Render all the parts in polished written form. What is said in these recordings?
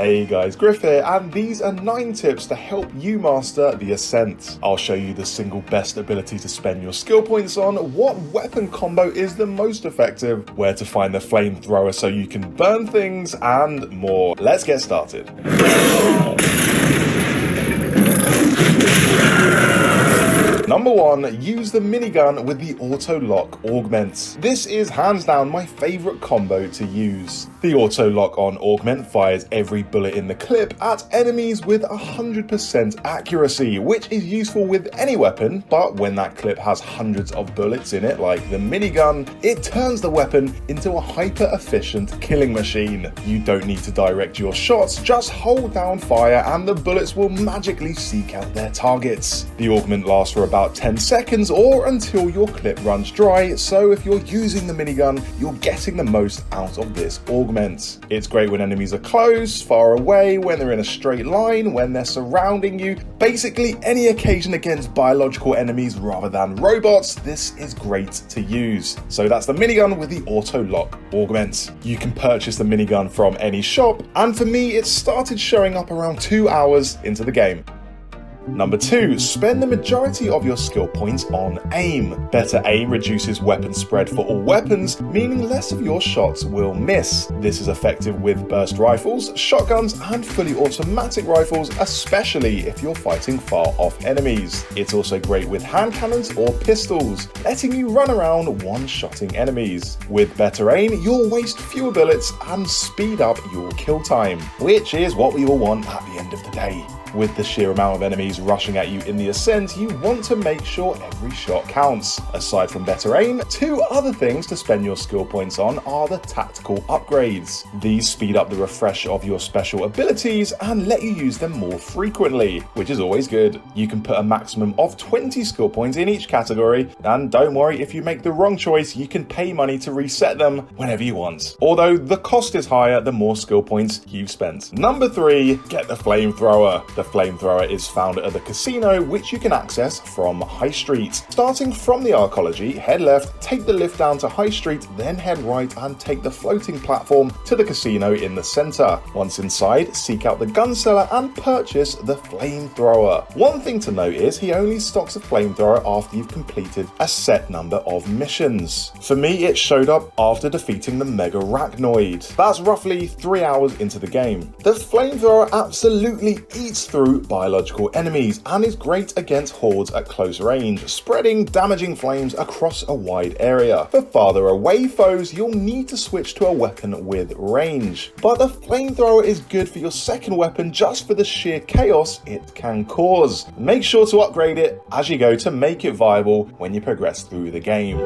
Hey guys, Griff here, and these are 9 tips to help you master the Ascent. I'll show you the single best ability to spend your skill points on, what weapon combo is the most effective, where to find the flamethrower so you can burn things, and more. Let's get started. Number 1, use the minigun with the auto lock augment. This is hands down my favourite combo to use. The auto lock on augment fires every bullet in the clip at enemies with 100% accuracy, which is useful with any weapon, but when that clip has hundreds of bullets in it, like the minigun, it turns the weapon into a hyper-efficient killing machine. You don't need to direct your shots, just hold down fire and the bullets will magically seek out their targets. The augment lasts for about 10 seconds or until your clip runs dry, so if you're using the minigun, you're getting the most out of this augment. It's great when enemies are close, far away, when they're in a straight line, when they're surrounding you, basically any occasion against biological enemies rather than robots, this is great to use. So that's the minigun with the auto lock augment. You can purchase the minigun from any shop, and for me it started showing up around 2 hours into the game. Number 2, spend the majority of your skill points on aim. Better aim reduces weapon spread for all weapons, meaning less of your shots will miss. This is effective with burst rifles, shotguns, and fully automatic rifles, especially if you're fighting far off enemies. It's also great with hand cannons or pistols, letting you run around one-shotting enemies. With better aim, you'll waste fewer bullets and speed up your kill time, which is what we all want at the end of the day. With the sheer amount of enemies rushing at you in the Ascent, you want to make sure every shot counts. Aside from better aim, 2 other things to spend your skill points on are the tactical upgrades. These speed up the refresh of your special abilities and let you use them more frequently, which is always good. You can put a maximum of 20 skill points in each category, and don't worry if you make the wrong choice, you can pay money to reset them whenever you want. Although the cost is higher the more skill points you've spent. Number 3, get the flamethrower. The flamethrower is found at the casino, which you can access from High Street. Starting from the Arcology, head left, take the lift down to High Street, then head right and take the floating platform to the casino in the centre. Once inside, seek out the gun seller and purchase the flamethrower. One thing to note is he only stocks a flamethrower after you've completed a set number of missions. For me, it showed up after defeating the Mega Arachnoid. That's roughly 3 hours into the game. The flamethrower absolutely eats through biological enemies and is great against hordes at close range, spreading damaging flames across a wide area. For farther away foes, you'll need to switch to a weapon with range, but the flamethrower is good for your second weapon just for the sheer chaos it can cause. Make sure to upgrade it as you go to make it viable when you progress through the game.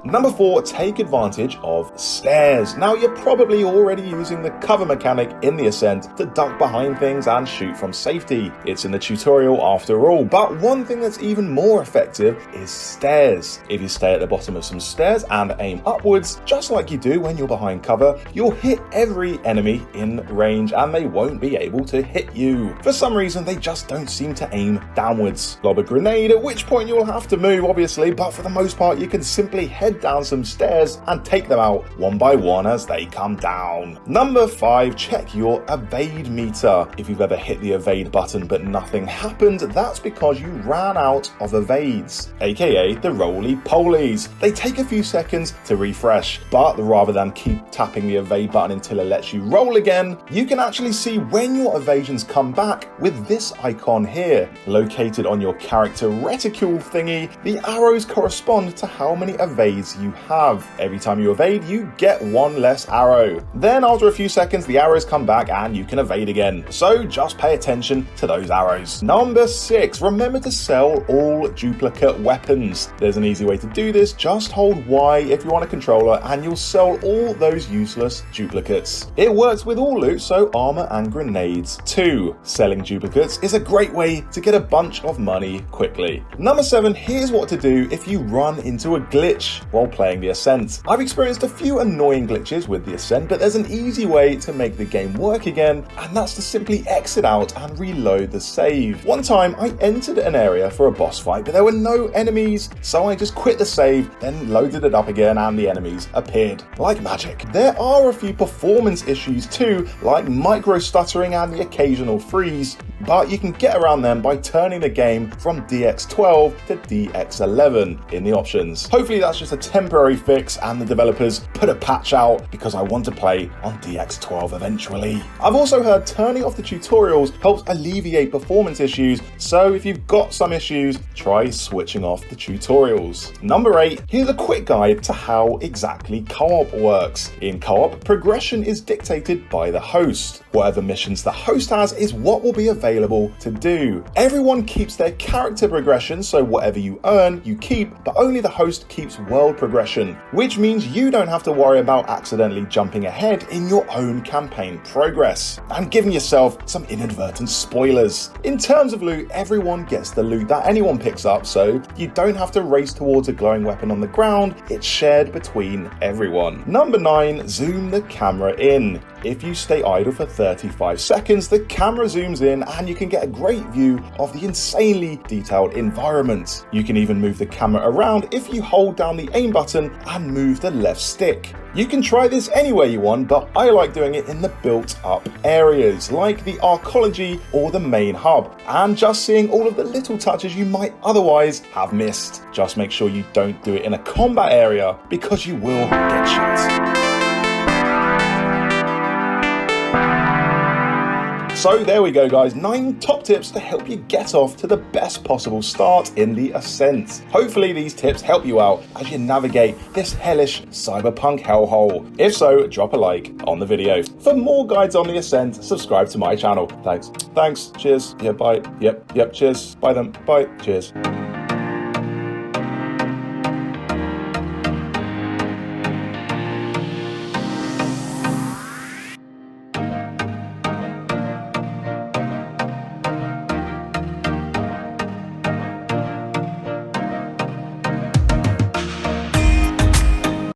Number 4, take advantage of stairs. Now you're probably already using the cover mechanic in the Ascent to duck behind things and shoot from safety. It's in the tutorial after all, but one thing that's even more effective is stairs. If you stay at the bottom of some stairs and aim upwards, just like you do when you're behind cover, you'll hit every enemy in range and they won't be able to hit you. For some reason, they just don't seem to aim downwards. Lob a grenade, at which point you'll have to move obviously, but for the most part you can simply head down some stairs and take them out one by one as they come down. Number 5, check your evade meter. If you've ever hit the evade button but nothing happened, that's because you ran out of evades, aka the roly-polies. They take a few seconds to refresh, but rather than keep tapping the evade button until it lets you roll again, you can actually see when your evasions come back with this icon here. Located on your character reticule thingy, the arrows correspond to how many evades you have. Every time you evade, you get 1 less arrow. Then after a few seconds, the arrows come back and you can evade again. So just pay attention to those arrows. Number 6, remember to sell all duplicate weapons. There's an easy way to do this. Just hold Y if you want a controller and you'll sell all those useless duplicates. It works with all loot, so armor and grenades too. Selling duplicates is a great way to get a bunch of money quickly. Number 7, here's what to do if you run into a glitch. While while playing the Ascent. I've experienced a few annoying glitches with the Ascent, but there's an easy way to make the game work again, and that's to simply exit out and reload the save. One time I entered an area for a boss fight, but there were no enemies, so I just quit the save, then loaded it up again and the enemies appeared like magic. There are a few performance issues too, like micro stuttering and the occasional freeze, but you can get around them by turning the game from DX12 to DX11 in the options. Hopefully that's just a temporary fix and the developers put a patch out because I want to play on DX12 eventually. I've also heard turning off the tutorials helps alleviate performance issues, so if you've got some issues, try switching off the tutorials. Number 8, here's a quick guide to how exactly co-op works. In co-op, progression is dictated by the host. Whatever missions the host has is what will be available to do. Everyone keeps their character progression, so whatever you earn, you keep, but only the host keeps world progression, which means you don't have to worry about accidentally jumping ahead in your own campaign progress and giving yourself some inadvertent spoilers. In terms of loot, everyone gets the loot that anyone picks up, so you don't have to race towards a glowing weapon on the ground, it's shared between everyone. Number 9, zoom the camera in. If you stay idle for 35 seconds, the camera zooms in and you can get a great view of the insanely detailed environment. You can even move the camera around if you hold down the aim button and move the left stick. You can try this anywhere you want, but I like doing it in the built-up areas, like the archaeology or the main hub, and just seeing all of the little touches you might otherwise have missed. Just make sure you don't do it in a combat area, because you will get shot. So there we go guys, 9 top tips to help you get off to the best possible start in the Ascent. Hopefully these tips help you out as you navigate this hellish cyberpunk hellhole. If so, drop a like on the video. For more guides on the Ascent, subscribe to my channel. Thanks, cheers, yeah, bye, yep, cheers, bye then, bye, cheers.